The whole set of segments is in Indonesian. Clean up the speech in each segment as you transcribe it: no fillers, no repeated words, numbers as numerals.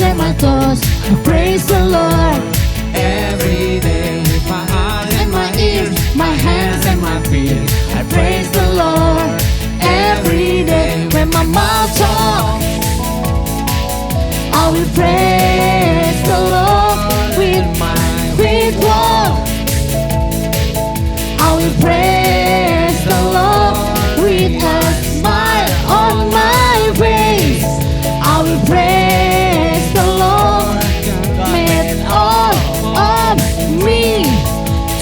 and my thoughts, I praise the Lord. Every day with my eyes And my ears, my hands and my feet, I praise the Lord. Every day when my mouth talks, I will praise the Lord with walk. I will praise the Lord with a smile on my face. I will praise the Lord, made all of me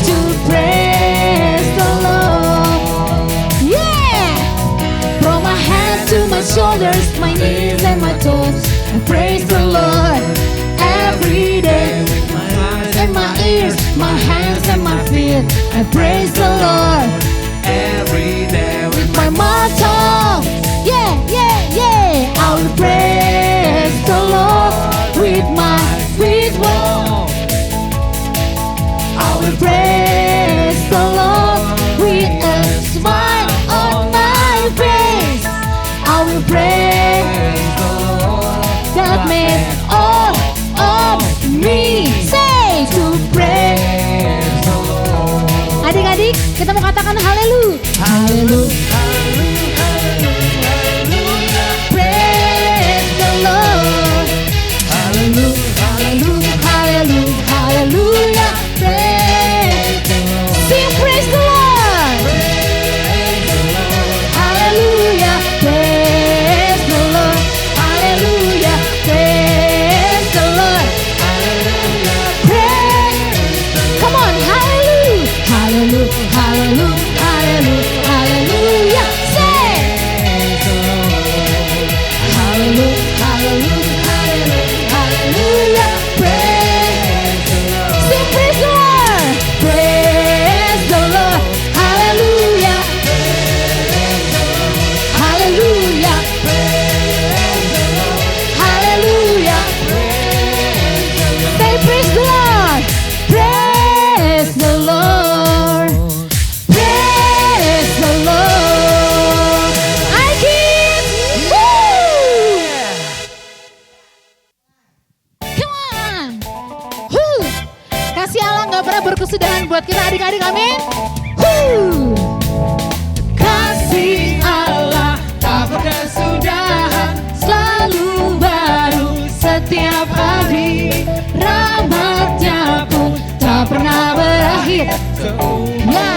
to praise the Lord. Yeah! From my hands to my shoulders, my knees and my toes, I praise the Lord every day. And my ears, my hands and my feet, I praise the Lord every day with my mouth. Yeah, yeah, yeah. I will praise the Lord with my walk. I will praise the Lord with a smile on my face. I will praise the Lord that made all of me. Say to praise the Lord. Adik-adik, kita mau katakan haleluya. Haleluya. Praise the Lord. Haleluya, haleluya, haleluya, haleluya. Praise the Lord. Sing praise the Lord. Haleluya, praise the Lord. Haleluya, praise the Lord. Praise. Come on, hallelujah. Hallelujah, hallelujah, hallelujah, hallelujah. Say. Hallelujah, hallelujah, hallelujah, hallelujah. Praise. Say praise the Lord. Praise the Lord. Hallelujah. Hallelujah. Hallelujah. Say praise the Lord. Praise the Lord. Praise the Lord. I keep. Woo! Come on. Woo! Kasih Allah nggak pernah berkesudahan buat kita adik-adik, amin. Woo! Kasih Allah tak berkesudahan, selalu baru setiap hari. Rahmatnya pun tak pernah berakhir. Ya,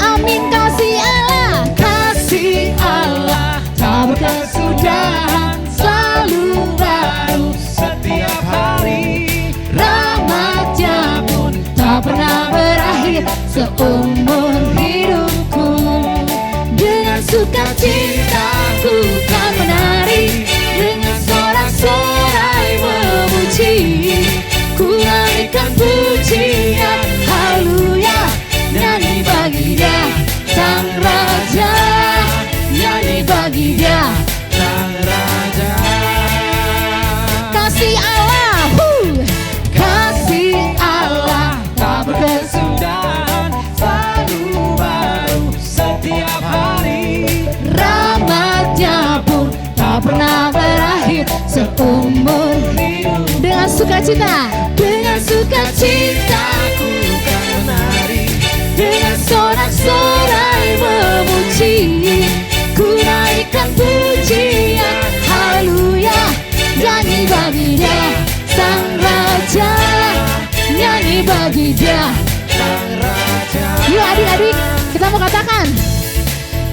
amin. Kasih Allah tak berkesudahan, selalu baru Setiap hari rahmatnya pun tak pernah berakhir seumur hidupku. Dengan sukacita ku kan menari, dengan sorak-sorai memuji, ku naikkan pujian haleluya, nyanyi bagi Dia Sang Raja, nyanyi bagi Dia Sang Raja. kasih Allah. Kasih Allah tak berkesudahan, Selalu baru setiap hari. rahmatnya pun tak pernah berakhir seumur hidup. Dengan sukacita, dengan sukacita Ku kan menari, dengan sorak-sorai memuji, ku naikkan pujian haleluya, nyanyi bagi Dia Sang Raja, nyanyi bagi Dia. Sang Raja. Yuk adik-adik, kita mau katakan.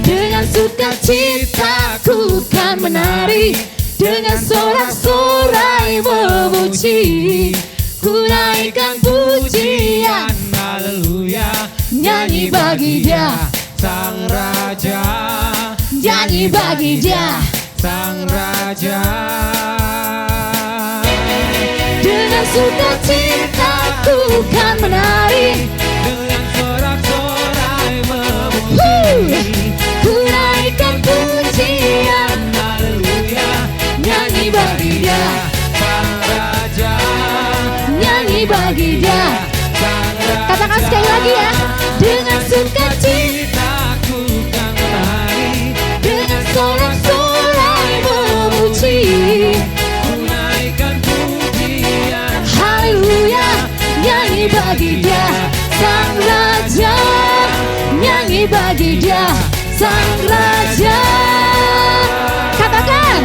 Dengan sukacita ku kan menari, dengan sorak-sorai memuji, ku naikkan pujian Haleluya, nyanyi bagi Dia, Sang Raja. nyanyi bagi Dia. Sang Raja. Dengan sukacita ku kan menari, Dengan sorak-sorai memuji, ku naikkan pujian haleluya, nyanyi bagi Dia, Sang Raja. nyanyi bagi Dia. Sang Raja. Katakan sekali lagi ya. Dengan sukacita Ku kan menari, dengan sorak-sorai memuji, ku naik bagi Dia Sang Raja. Katakan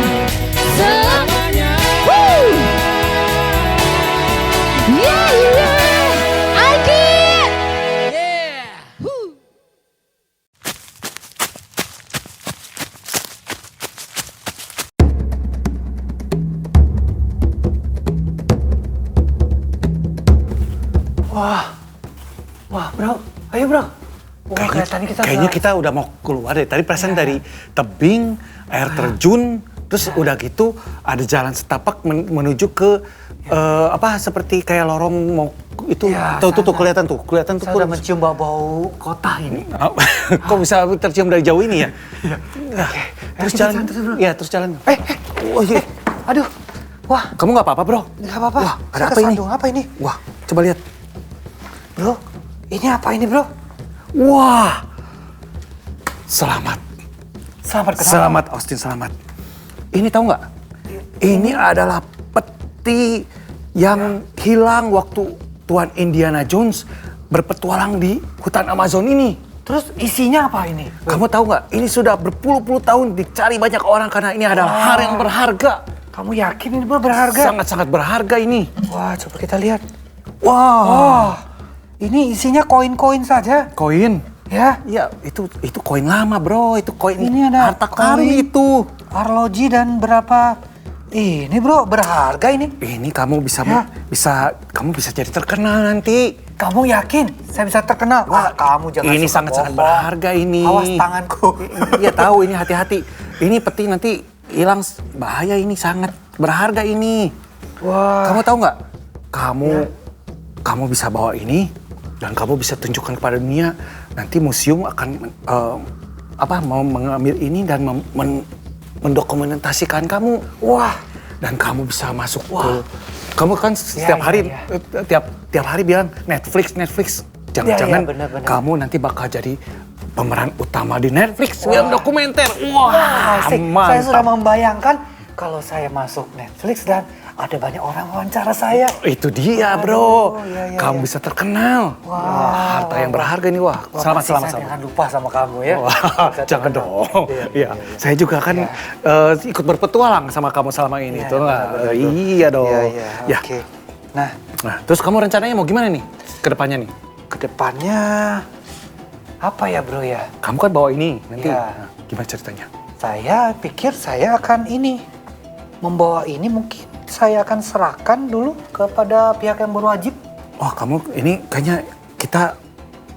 selamanya. Yeah, yeah, I can. Wah bro, ayo bro. Wah, Kayaknya kita udah mau keluar deh. Tadi perasaan dari tebing, air terjun, terus udah gitu ada jalan setapak menuju ke seperti kayak lorong mau itu. Ya, tuh kelihatan tuh. Saya udah mencium bau kota ini. Kok bisa tercium dari jauh ini ya? Oke. Terus jalan. Ya, terus jalan. Oh iya. Aduh. Wah, Kamu nggak apa-apa, bro? nggak apa-apa. Wah, ada Saya apa ini? kesandung. Apa ini? Wah, coba lihat. Bro, ini apa ini bro? Wah. Selamat. Selamat kenapa? Selamat Austin, selamat. Ini tahu nggak? Ini adalah peti yang hilang waktu Tuan Indiana Jones berpetualang di hutan Amazon ini. Terus isinya apa ini? Kamu tahu nggak? Ini sudah berpuluh-puluh tahun dicari banyak orang karena ini adalah hal yang berharga. Kamu yakin ini bro berharga? Sangat-sangat berharga ini. Wah, coba kita lihat. Wah. Oh, ini isinya koin-koin saja. Koin. Ya, Iya, itu koin lama, bro. Itu koin Ini ada harta karun koin. itu. arloji dan berapa? Ini bro, berharga ini. Ini kamu bisa Ya. kamu bisa jadi terkenal nanti. Kamu yakin saya bisa terkenal? Wah, kamu jangan Ini suka sangat-sangat bohong. berharga ini. Awas tanganku. Iya tahu ini, hati-hati. Ini peti nanti hilang, bahaya ini, sangat berharga ini. Wah. Kamu tahu nggak? Kamu bisa bawa ini dan kamu bisa tunjukkan kepada dunia. Nanti museum akan mau mengambil ini dan mendokumentasikan kamu. Wah. Dan kamu bisa masuk ke. Kamu kan setiap hari tiap hari bilang Netflix. Jangan-jangan benar. kamu nanti bakal jadi pemeran utama di Netflix film dokumenter. Wah, Asik. Saya mantap. sudah membayangkan kalau saya masuk Netflix dan ada banyak orang wawancara saya. Itu dia, bro. Iya, Kamu bisa terkenal. Wah, harta yang berharga nih. Wah, Wah, pasti selamat. saya jangan lupa sama kamu ya. Wah, Bisa jangan terkenal. dong. Iya, saya juga kan ikut berpetualang sama kamu selama ini, Iya, tuh nggak? benar. Iya dong. Iya, Ya. oke. Nah, Terus kamu rencananya mau gimana nih ke depannya nih? kedepannya apa ya bro ya? Kamu kan bawa ini nanti. Iya. Nah, gimana ceritanya? Saya pikir saya akan membawa ini mungkin saya akan serahkan dulu kepada pihak yang berwajib. Oh, kamu ini kayaknya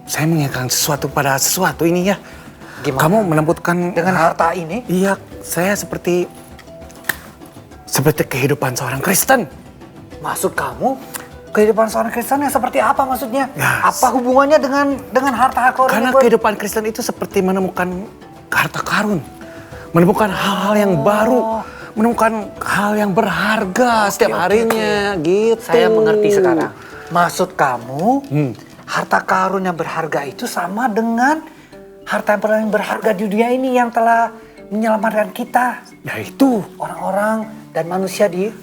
saya mengingatkan sesuatu pada sesuatu ini ya. Gimana? Kamu menempatkan Dengan harta ini? Iya, saya seperti kehidupan seorang Kristen. Maksud kamu kehidupan seorang Kristen yang seperti apa maksudnya? Ya, Apa hubungannya dengan harta karun? Karena ini, Bro? kehidupan Kristen itu seperti menemukan harta karun, menemukan hal-hal yang baru, menemukan hal yang berharga setiap harinya, gitu. Saya mengerti sekarang. Maksud kamu, harta karun yang berharga itu sama dengan harta yang paling berharga di dunia ini yang telah menyelamatkan kita, Ya itu. orang-orang dan manusia di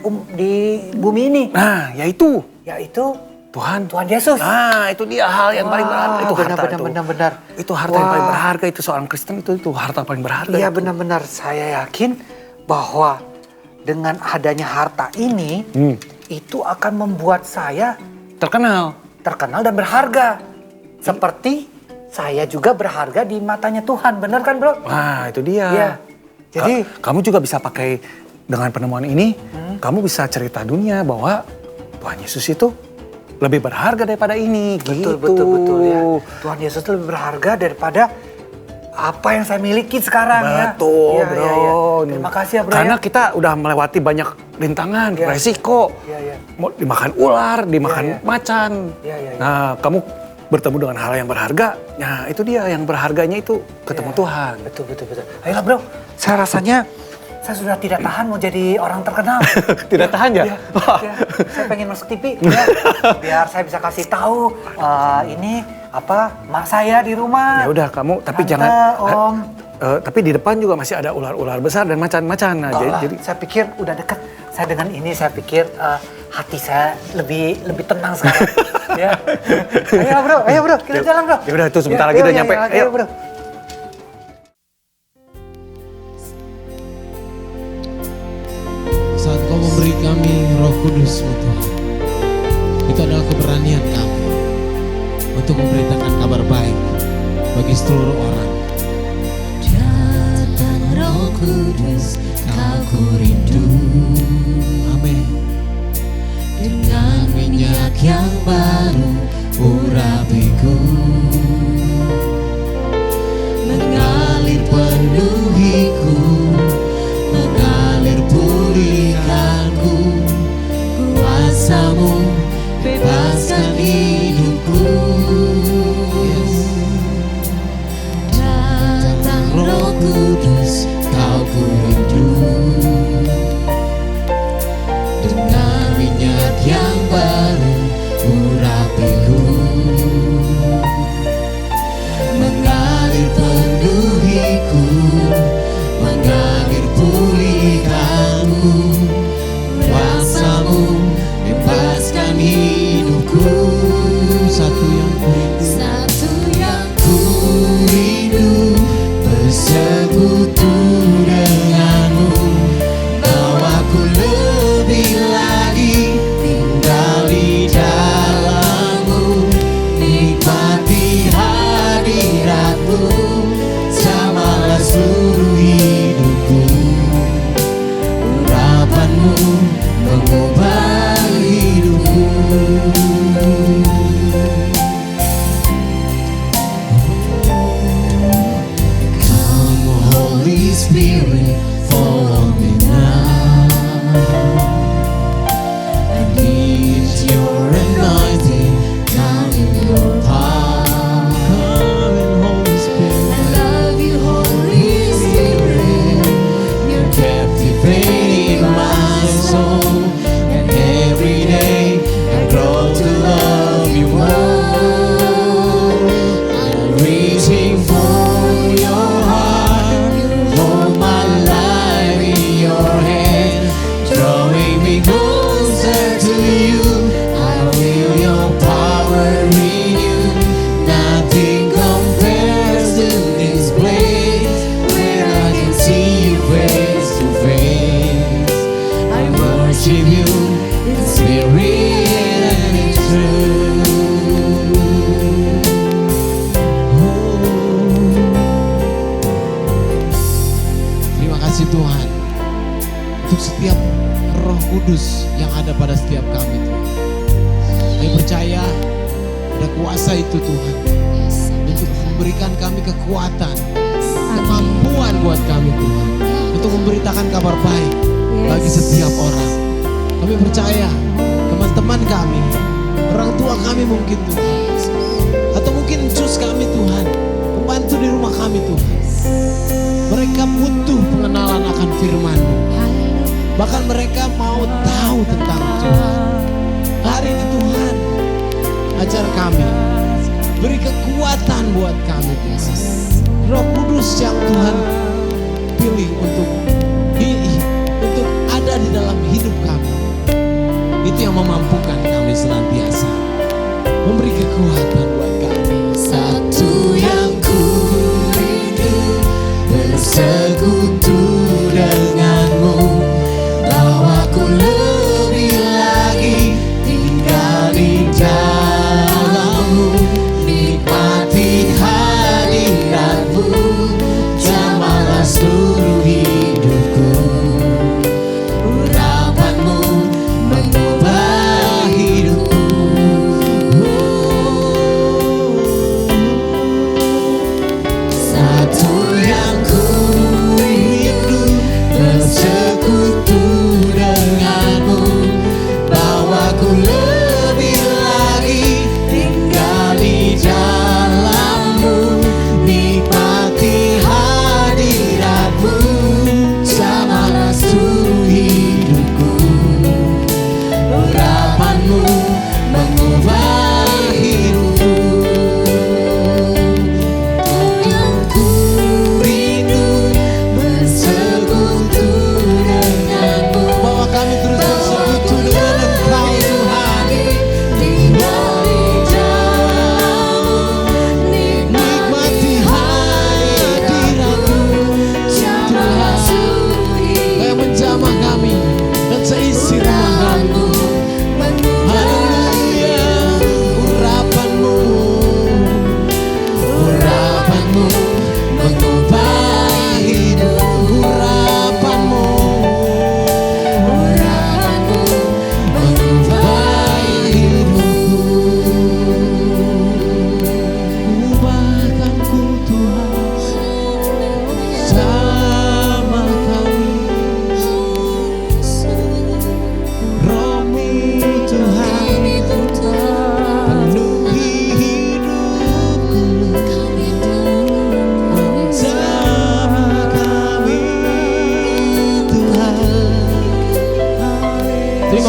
bumi ini, Nah, yaitu yaitu Tuhan. Tuhan Yesus. Nah, itu dia hal yang paling berharga. Itu harta itu. benar. Itu harta yang paling Wah. berharga. Itu seorang Kristen itu harta paling berharga. Iya itu. benar-benar. Saya yakin bahwa dengan adanya harta ini, itu akan membuat saya Terkenal. terkenal dan berharga. Seperti saya juga berharga di matanya Tuhan, benar kan bro? Wah, itu dia. Iya. Jadi Kamu juga bisa pakai dengan penemuan ini, kamu bisa cerita dunia bahwa Tuhan Yesus itu lebih berharga daripada ini. betul gitu. betul ya. Tuhan Yesus itu lebih berharga daripada apa yang saya miliki sekarang ya. Betul, Iya, bro. iya, iya. Terima kasih ya bro. Karena ya. kita udah melewati banyak rintangan, Iya. resiko. Iya, iya. Mau dimakan ular, dimakan Iya, iya. macan. Iya, iya, iya. Nah, kamu bertemu dengan hal yang berharga. Nah, itu dia yang berharganya itu ketemu Iya. Tuhan. Betul. Ayolah bro, saya rasanya saya sudah tidak tahan mau jadi orang terkenal. Tidak tahan ya? Ya, saya pengen masuk TV ya, biar saya bisa kasih tahu ini apa mak saya di rumah. Ya udah kamu, tapi Tante, jangan. Om. Tapi di depan juga masih ada ular-ular besar dan macan-macan. Nah, Enggak lah, jadi saya pikir udah dekat. Saya dengan ini saya pikir hati saya lebih tenang sekarang. Ya. Ayo bro, kita jalan bro. Ya udah, tuh sebentar lagi udah nyampe. Ayo Ayo. bro. Kudus-Mu Tuhan. Itu adalah keberanian kami untuk memberitakan kabar baik bagi seluruh orang. Datang Roh Kudus, Kau ku rindu. Amin. Dengan minyak yang baru urapiku, mengalir penuhiku, mengalir pulihkanku. Kuasa-Mu bebaskan hidupku. Datang Roh Kudus, Kau ku rindu. Dengan minyak yang baru urapiku, mengalir penuhiku, mengalir pulihkanku. Kuasa-Mu bebaskan hidupku. Satu yang ku rindu, bersekutu denganmu. Bawaku lebih lagi tinggal di dalam-Mu, nikmati hadirat-Mu. Jamalah seluruh hidupku. Urapan-Mu mengubah hidupku. Come Holy Spirit, follow me now. I need your anointing down in your power. Holy Spirit. I love you, Holy Spirit. You're captivating my soul, and every day I grow to love you more. I'm reaching for your heart. Hold my life in your hand, drawing me closer to you. I feel your power in you. Nothing compares to this place, where I can see you face to face. I worship you in spirit and in truth. Terima kasih Tuhan untuk setiap Roh Kudus yang ada pada setiap kami Tuhan. Kami percaya ada kuasa itu Tuhan untuk memberikan kami kekuatan, kemampuan buat kami Tuhan, untuk memberitakan kabar baik bagi setiap orang. Kami percaya teman-teman kami, orang tua kami mungkin Tuhan, atau mungkin cus kami Tuhan, pembantu di rumah kami Tuhan, mereka butuh pengenalan akan firman-Mu. Bahkan mereka mau tahu tentang Tuhan. Hari ini Tuhan, ajar kami, beri kekuatan buat kami Tuhan. Roh Kudus yang Tuhan pilih untuk ada di dalam hidup kami, itu yang memampukan kami senantiasa, memberi kekuatan buat kami. Satu yang ku rindu, bersekutu denganmu. Bawaku lebih lagi tinggal di dalam-Mu, nikmati hadirat-Mu. Jamalah seluruh hidupku. Urapan-Mu mengubah hidupku. Satu yang ku rindu, bersekutu denganmu. Bawaku lebih lagi tinggal di dalam-Mu, nikmati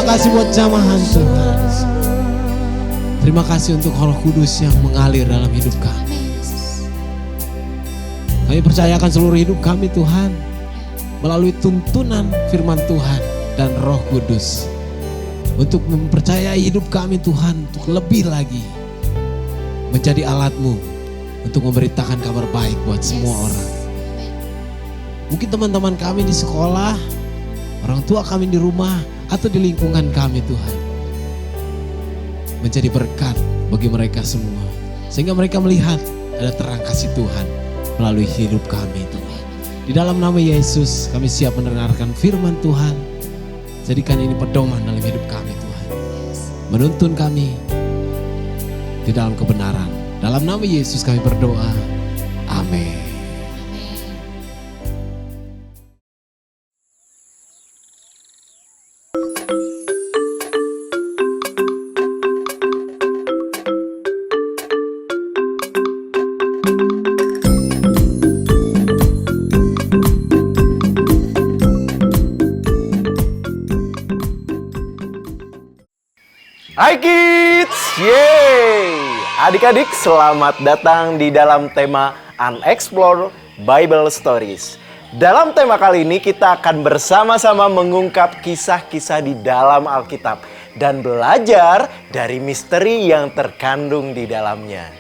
kasih buat jamahan Tuhan. Terima kasih untuk Roh Kudus yang mengalir dalam hidup kami. Kami percayakan seluruh hidup kami Tuhan melalui tuntunan firman Tuhan dan Roh Kudus. Untuk mempercayai hidup kami Tuhan untuk lebih lagi menjadi alat-Mu untuk memberitakan kabar baik buat semua orang. Mungkin teman-teman kami di sekolah, orang tua kami di rumah, atau di lingkungan kami Tuhan. Menjadi berkat bagi mereka semua. Sehingga mereka melihat ada terang kasih Tuhan melalui hidup kami Tuhan. Di dalam nama Yesus kami siap mendengarkan firman Tuhan. Jadikan ini pedoman dalam hidup kami Tuhan. Menuntun kami di dalam kebenaran. Dalam nama Yesus kami berdoa. Amin. Hai kids, yeay! Adik-adik selamat datang di dalam tema Unexplored Bible Stories. Dalam tema kali ini kita akan bersama-sama mengungkap kisah-kisah di dalam Alkitab dan belajar dari misteri yang terkandung di dalamnya.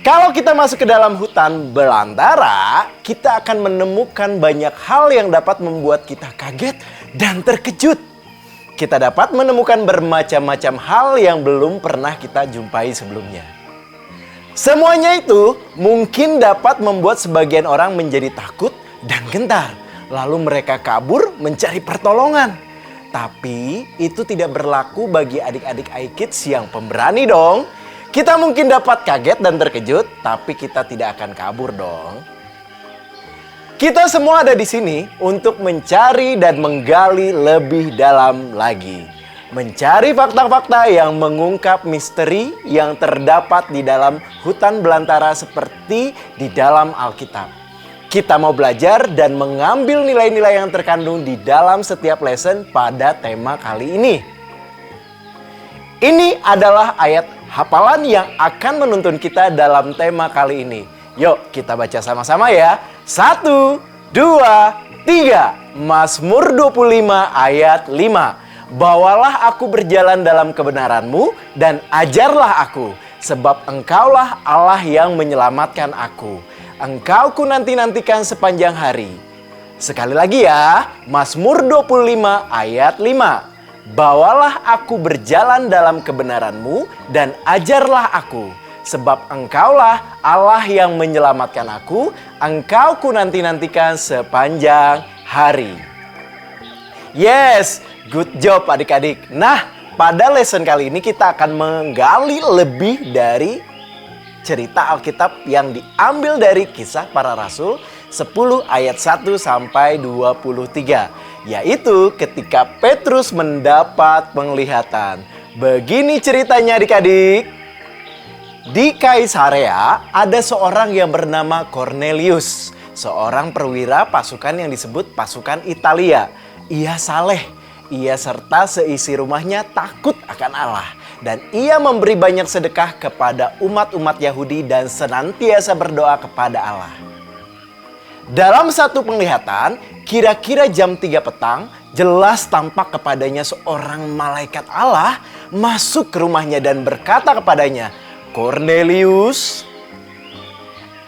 Kalau kita masuk ke dalam hutan belantara, kita akan menemukan banyak hal yang dapat membuat kita kaget dan terkejut. Kita dapat menemukan bermacam-macam hal yang belum pernah kita jumpai sebelumnya. Semuanya itu mungkin dapat membuat sebagian orang menjadi takut dan gentar. Lalu mereka kabur mencari pertolongan. Tapi itu tidak berlaku bagi adik-adik iKids yang pemberani dong. Kita mungkin dapat kaget dan terkejut, tapi kita tidak akan kabur dong. Kita semua ada di sini untuk mencari dan menggali lebih dalam lagi. Mencari fakta-fakta yang mengungkap misteri yang terdapat di dalam hutan belantara seperti di dalam Alkitab. Kita mau belajar dan mengambil nilai-nilai yang terkandung di dalam setiap lesson pada tema kali ini. Ini adalah ayat hafalan yang akan menuntun kita dalam tema kali ini. Yuk kita baca sama-sama ya. 1, 2, 3. Mazmur 25 ayat 5. Bawalah aku berjalan dalam kebenaran-Mu dan ajarlah aku, sebab Engkaulah Allah yang menyelamatkan aku. Engkau ku nanti-nantikan sepanjang hari. Sekali lagi ya, Mazmur 25 ayat 5. Bawalah aku berjalan dalam kebenaran-Mu dan ajarlah aku, sebab Engkaulah Allah yang menyelamatkan aku, Engkau ku nanti-nantikan sepanjang hari. Yes, good job adik-adik. Nah, pada lesson kali ini kita akan menggali lebih dari cerita Alkitab yang diambil dari Kisah Para Rasul 10 ayat 1 sampai 23. Yaitu ketika Petrus mendapat penglihatan. Begini ceritanya adik-adik. Di Kaisarea ada seorang yang bernama Cornelius, seorang perwira pasukan yang disebut pasukan Italia. Ia saleh, ia serta seisi rumahnya takut akan Allah. Dan ia memberi banyak sedekah kepada umat-umat Yahudi dan senantiasa berdoa kepada Allah. Dalam satu penglihatan, kira-kira jam 3 petang, jelas tampak kepadanya seorang malaikat Allah masuk ke rumahnya dan berkata kepadanya, Cornelius.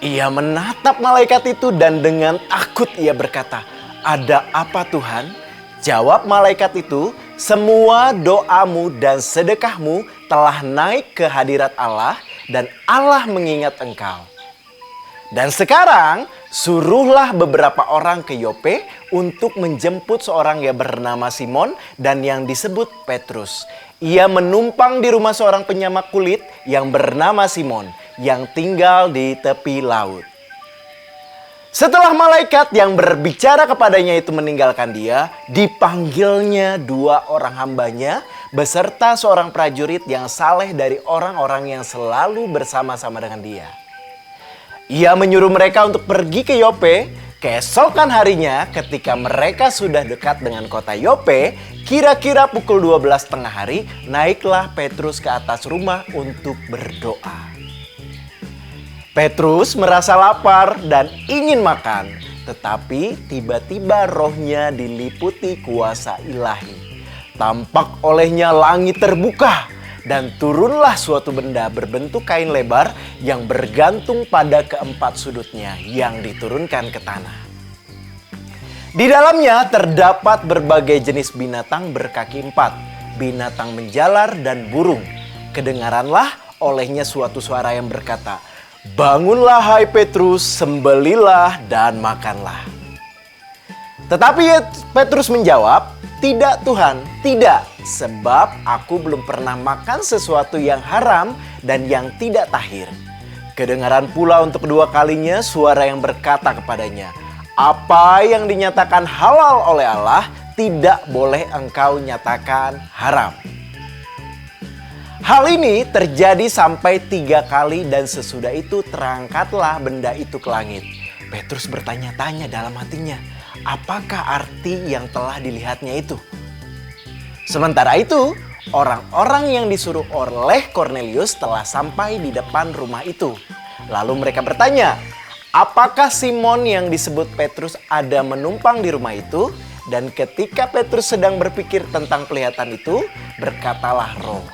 Ia menatap malaikat itu dan dengan takut ia berkata, ada apa Tuhan? Jawab malaikat itu, semua doamu dan sedekahmu telah naik ke hadirat Allah dan Allah mengingat engkau. Dan sekarang suruhlah beberapa orang ke Yope untuk menjemput seorang yang bernama Simon dan yang disebut Petrus. Ia menumpang di rumah seorang penyamak kulit yang bernama Simon yang tinggal di tepi laut. Setelah malaikat yang berbicara kepadanya itu meninggalkan dia, dipanggilnya 2 orang hambanya beserta seorang prajurit yang saleh dari orang-orang yang selalu bersama-sama dengan dia. Ia menyuruh mereka untuk pergi ke Yope Keesokan harinya ketika mereka sudah dekat dengan kota Yope, kira-kira pukul 12 tengah hari, naiklah Petrus ke atas rumah untuk berdoa. Petrus merasa lapar dan ingin makan, tetapi tiba-tiba rohnya diliputi kuasa ilahi. Tampak olehnya langit terbuka dan turunlah suatu benda berbentuk kain lebar yang bergantung pada keempat sudutnya yang diturunkan ke tanah. Di dalamnya terdapat berbagai jenis binatang berkaki empat, binatang menjalar dan burung. Kedengaranlah olehnya suatu suara yang berkata, "Bangunlah hai Petrus, sembelilah dan makanlah." Tetapi Petrus menjawab, "Tidak Tuhan, tidak, sebab aku belum pernah makan sesuatu yang haram dan yang tidak tahir." Kedengaran pula untuk kedua kalinya suara yang berkata kepadanya, "Apa yang dinyatakan halal oleh Allah, tidak boleh engkau nyatakan haram." Hal ini terjadi sampai 3 kali dan sesudah itu terangkatlah benda itu ke langit. Petrus bertanya-tanya dalam hatinya, apakah arti yang telah dilihatnya itu? Sementara itu, orang-orang yang disuruh oleh Kornelius telah sampai di depan rumah itu. Lalu mereka bertanya, apakah Simon yang disebut Petrus ada menumpang di rumah itu? Dan ketika Petrus sedang berpikir tentang penglihatan itu, berkatalah roh,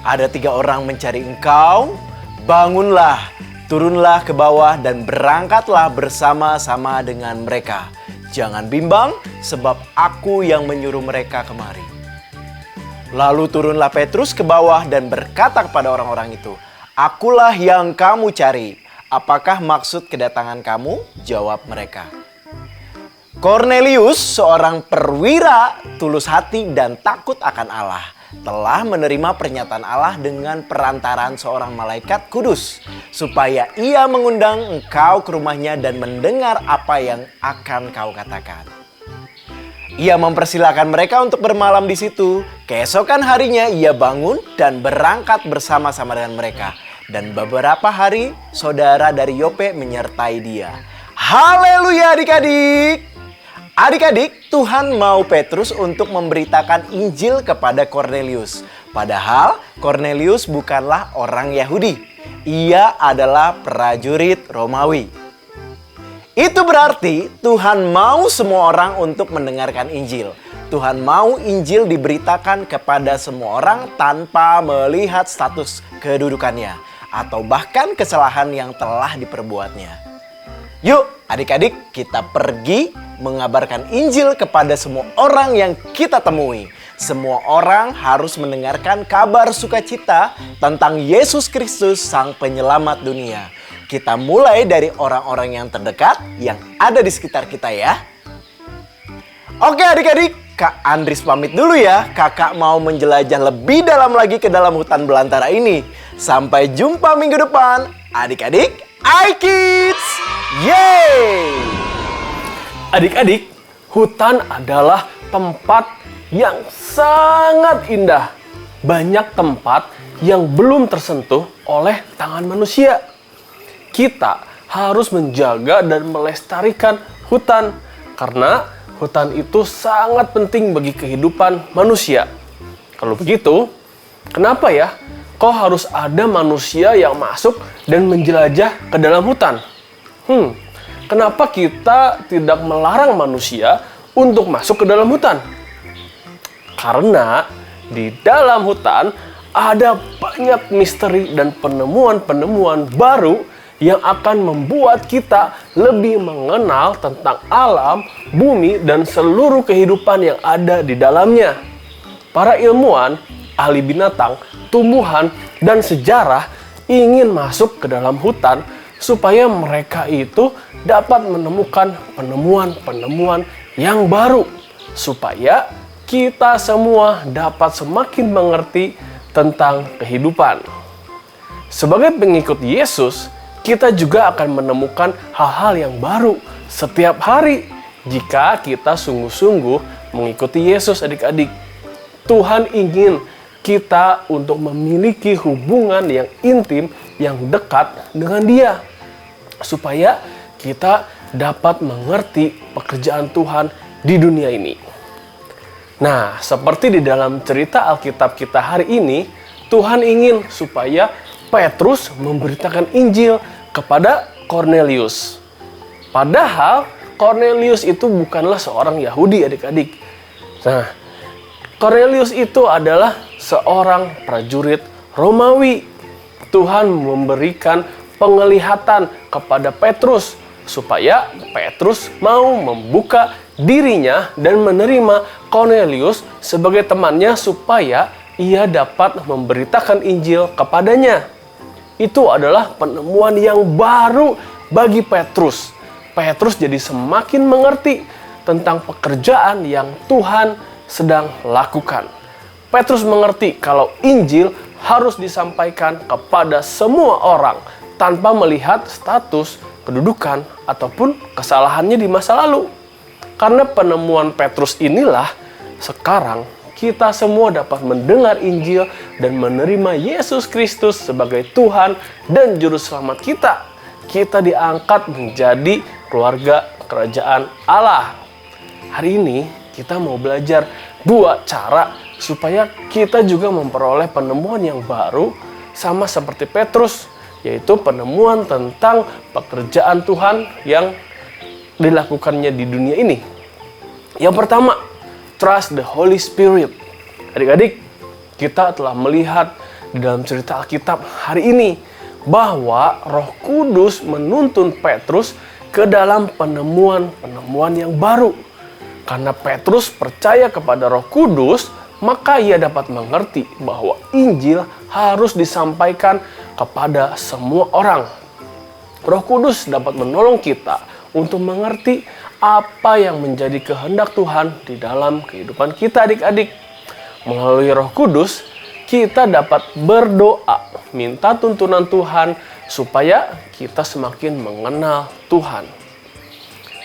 "Ada 3 orang mencari engkau, bangunlah, turunlah ke bawah dan berangkatlah bersama-sama dengan mereka. Jangan bimbang, sebab aku yang menyuruh mereka kemari." Lalu turunlah Petrus ke bawah dan berkata kepada orang-orang itu, "Akulah yang kamu cari. Apakah maksud kedatangan kamu?" Jawab mereka, "Kornelius, seorang perwira tulus hati dan takut akan Allah, telah menerima pernyataan Allah dengan perantaraan seorang malaikat kudus, supaya ia mengundang engkau ke rumahnya dan mendengar apa yang akan kau katakan." Ia mempersilahkan mereka untuk bermalam di situ. Keesokan harinya ia bangun dan berangkat bersama-sama dengan mereka. Dan beberapa hari saudara dari Yope menyertai dia. Haleluya adik-adik! Adik-adik, Tuhan mau Petrus untuk memberitakan Injil kepada Kornelius. Padahal Kornelius bukanlah orang Yahudi. Ia adalah prajurit Romawi. Itu berarti Tuhan mau semua orang untuk mendengarkan Injil. Tuhan mau Injil diberitakan kepada semua orang tanpa melihat status kedudukannya atau bahkan kesalahan yang telah diperbuatnya. Yuk adik-adik, kita pergi mengabarkan Injil kepada semua orang yang kita temui. Semua orang harus mendengarkan kabar sukacita tentang Yesus Kristus, Sang Penyelamat dunia. Kita mulai dari orang-orang yang terdekat yang ada di sekitar kita ya. Oke adik-adik, Kak Andris pamit dulu ya. Kakak mau menjelajah lebih dalam lagi ke dalam hutan belantara ini. Sampai jumpa minggu depan. Adik-adik, iKids! Yeay! Adik-adik, hutan adalah tempat yang sangat indah. Banyak tempat yang belum tersentuh oleh tangan manusia. Kita harus menjaga dan melestarikan hutan karena hutan itu sangat penting bagi kehidupan manusia. Kalau begitu, kenapa ya kok harus ada manusia yang masuk dan menjelajah ke dalam hutan? Kenapa kita tidak melarang manusia untuk masuk ke dalam hutan? Karena di dalam hutan ada banyak misteri dan penemuan-penemuan baru yang akan membuat kita lebih mengenal tentang alam, bumi, dan seluruh kehidupan yang ada di dalamnya. Para ilmuwan, ahli binatang, tumbuhan, dan sejarah ingin masuk ke dalam hutan supaya mereka itu dapat menemukan penemuan-penemuan yang baru. Supaya kita semua dapat semakin mengerti tentang kehidupan. Sebagai pengikut Yesus, kita juga akan menemukan hal-hal yang baru setiap hari jika kita sungguh-sungguh mengikuti Yesus adik-adik. Tuhan ingin kita untuk memiliki hubungan yang intim, yang dekat dengan Dia. Supaya kita dapat mengerti pekerjaan Tuhan di dunia ini. Nah, seperti di dalam cerita Alkitab kita hari ini, Tuhan ingin supaya Petrus memberitakan Injil kepada Cornelius. Padahal Cornelius itu bukanlah seorang Yahudi, adik-adik. Nah, Cornelius itu adalah seorang prajurit Romawi. Tuhan memberikan penglihatan kepada Petrus supaya Petrus mau membuka dirinya dan menerima Cornelius sebagai temannya supaya ia dapat memberitakan Injil kepadanya. Itu adalah penemuan yang baru bagi Petrus. Petrus jadi semakin mengerti tentang pekerjaan yang Tuhan sedang lakukan. Petrus mengerti kalau Injil harus disampaikan kepada semua orang tanpa melihat status, kedudukan, ataupun kesalahannya di masa lalu. Karena penemuan Petrus inilah sekarang kita semua dapat mendengar Injil dan menerima Yesus Kristus sebagai Tuhan dan Juru Selamat kita. Kita diangkat menjadi keluarga kerajaan Allah. Hari ini kita mau belajar 2 cara supaya kita juga memperoleh penemuan yang baru sama seperti Petrus, yaitu penemuan tentang pekerjaan Tuhan yang dilakukannya di dunia ini. Yang pertama, trust the Holy Spirit. Adik-adik, kita telah melihat di dalam cerita Alkitab hari ini bahwa Roh Kudus menuntun Petrus ke dalam penemuan-penemuan yang baru. Karena Petrus percaya kepada Roh Kudus, maka ia dapat mengerti bahwa Injil harus disampaikan kepada semua orang. Roh Kudus dapat menolong kita untuk mengerti apa yang menjadi kehendak Tuhan di dalam kehidupan kita, adik-adik. Melalui Roh Kudus, kita dapat berdoa, minta tuntunan Tuhan supaya kita semakin mengenal Tuhan.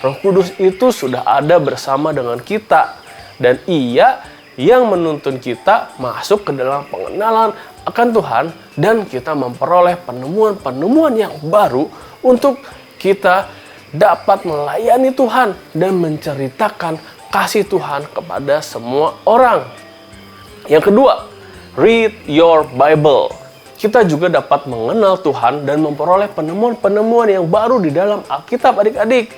Roh Kudus itu sudah ada bersama dengan kita, dan Ia yang menuntun kita masuk ke dalam pengenalan akan Tuhan, dan kita memperoleh penemuan-penemuan yang baru untuk kita dapat melayani Tuhan dan menceritakan kasih Tuhan kepada semua orang. Yang kedua, read your Bible. Kita juga dapat mengenal Tuhan dan memperoleh penemuan-penemuan yang baru di dalam Alkitab, adik-adik.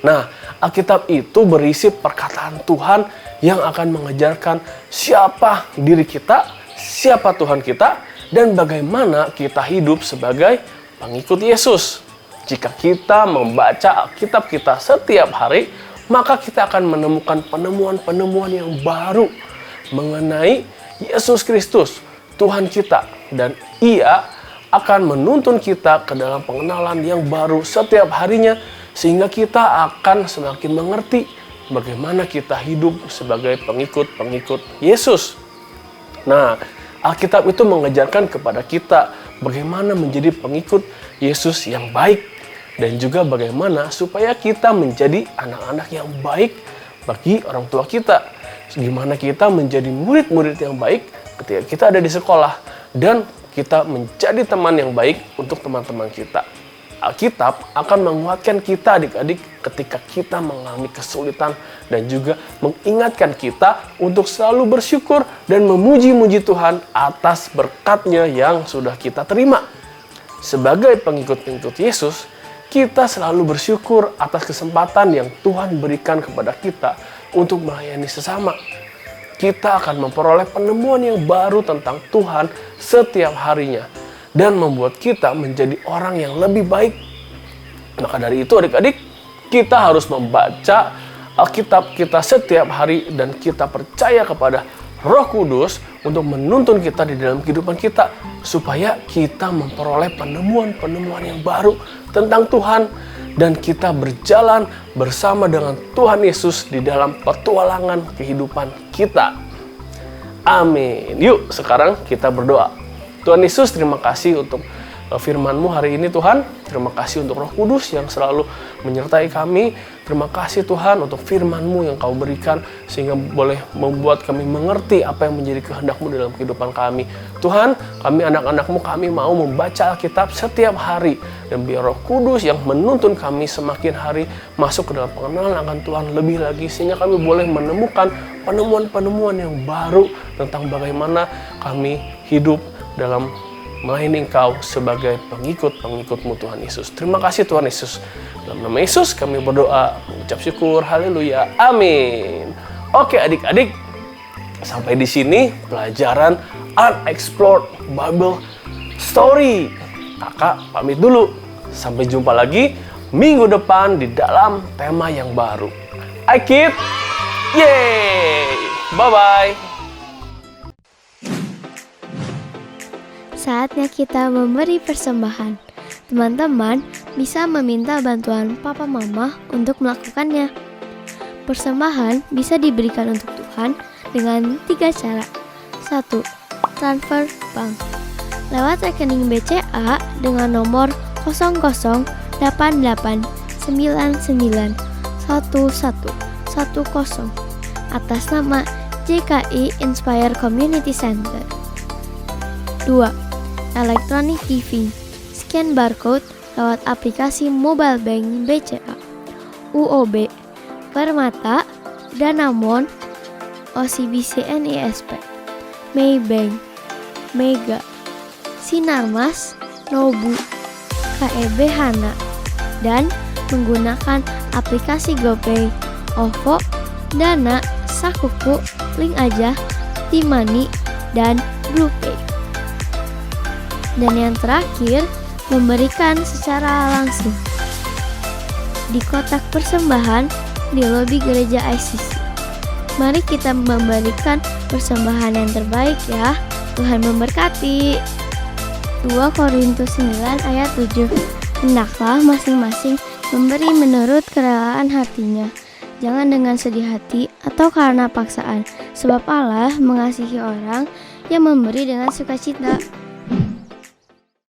Nah, Alkitab itu berisi perkataan Tuhan yang akan mengajarkan siapa diri kita, siapa Tuhan kita, dan bagaimana kita hidup sebagai pengikut Yesus. Jika kita membaca Alkitab kita setiap hari, maka kita akan menemukan penemuan-penemuan yang baru mengenai Yesus Kristus, Tuhan kita. Dan Ia akan menuntun kita ke dalam pengenalan yang baru setiap harinya, sehingga kita akan semakin mengerti bagaimana kita hidup sebagai pengikut-pengikut Yesus. Nah, Alkitab itu mengajarkan kepada kita bagaimana menjadi pengikut Yesus yang baik, dan juga bagaimana supaya kita menjadi anak-anak yang baik bagi orang tua kita. Gimana kita menjadi murid-murid yang baik ketika kita ada di sekolah, dan kita menjadi teman yang baik untuk teman-teman kita. Alkitab akan menguatkan kita, adik-adik, ketika kita mengalami kesulitan, dan juga mengingatkan kita untuk selalu bersyukur dan memuji-muji Tuhan atas berkat-Nya yang sudah kita terima. Sebagai pengikut-pengikut Yesus, kita selalu bersyukur atas kesempatan yang Tuhan berikan kepada kita untuk melayani sesama. Kita akan memperoleh penemuan yang baru tentang Tuhan setiap harinya, dan membuat kita menjadi orang yang lebih baik. Maka dari itu, adik-adik, kita harus membaca Alkitab kita setiap hari, dan kita percaya kepada Roh Kudus untuk menuntun kita di dalam kehidupan kita, supaya kita memperoleh penemuan-penemuan yang baru tentang Tuhan, dan kita berjalan bersama dengan Tuhan Yesus di dalam petualangan kehidupan kita. Amin. Yuk, sekarang kita berdoa. Tuhan Yesus, terima kasih untuk firman-Mu hari ini Tuhan. Terima kasih untuk Roh Kudus yang selalu menyertai kami. Terima kasih Tuhan untuk firman-Mu yang Kau berikan sehingga boleh membuat kami mengerti apa yang menjadi kehendak-Mu dalam kehidupan kami. Tuhan, kami anak-anak-Mu, kami mau membaca Alkitab setiap hari. Dan biar Roh Kudus yang menuntun kami semakin hari masuk ke dalam pengenalan akan Tuhan lebih lagi. Sehingga kami boleh menemukan penemuan-penemuan yang baru tentang bagaimana kami hidup dalam melayani Engkau sebagai pengikut-pengikut-Mu Tuhan Yesus. Terima kasih Tuhan Yesus. Dalam nama Yesus kami berdoa, mengucap syukur, haleluya, amin. Oke adik-adik, sampai di sini pelajaran Unexplored Bible Story. Kakak pamit dulu. Sampai jumpa lagi minggu depan di dalam tema yang baru. I keep, yeay, bye-bye. Saatnya kita memberi persembahan. Teman-teman bisa meminta bantuan papa mama untuk melakukannya. Persembahan bisa diberikan untuk Tuhan dengan 3 cara. 1. Transfer bank. Lewat rekening BCA dengan nomor 0088991110 atas nama JKI Inspire Community Center. 2. Electronic giving. Scan barcode lewat aplikasi mobile bank BCA, UOB, Permata, Danamon, OCBC NISP, Maybank, Mega, Sinarmas, Nobu, KEB Hana, dan menggunakan aplikasi GoPay, OVO, Dana, Sakuku, Link Aja, Timani, dan BluePay. Dan yang terakhir, memberikan secara langsung di kotak persembahan di lobi gereja ICC. Mari kita memberikan persembahan yang terbaik ya. Tuhan memberkati. 2 Korintus 9 ayat 7. Hendaklah masing-masing memberi menurut kerelaan hatinya, jangan dengan sedih hati atau karena paksaan, sebab Allah mengasihi orang yang memberi dengan sukacita.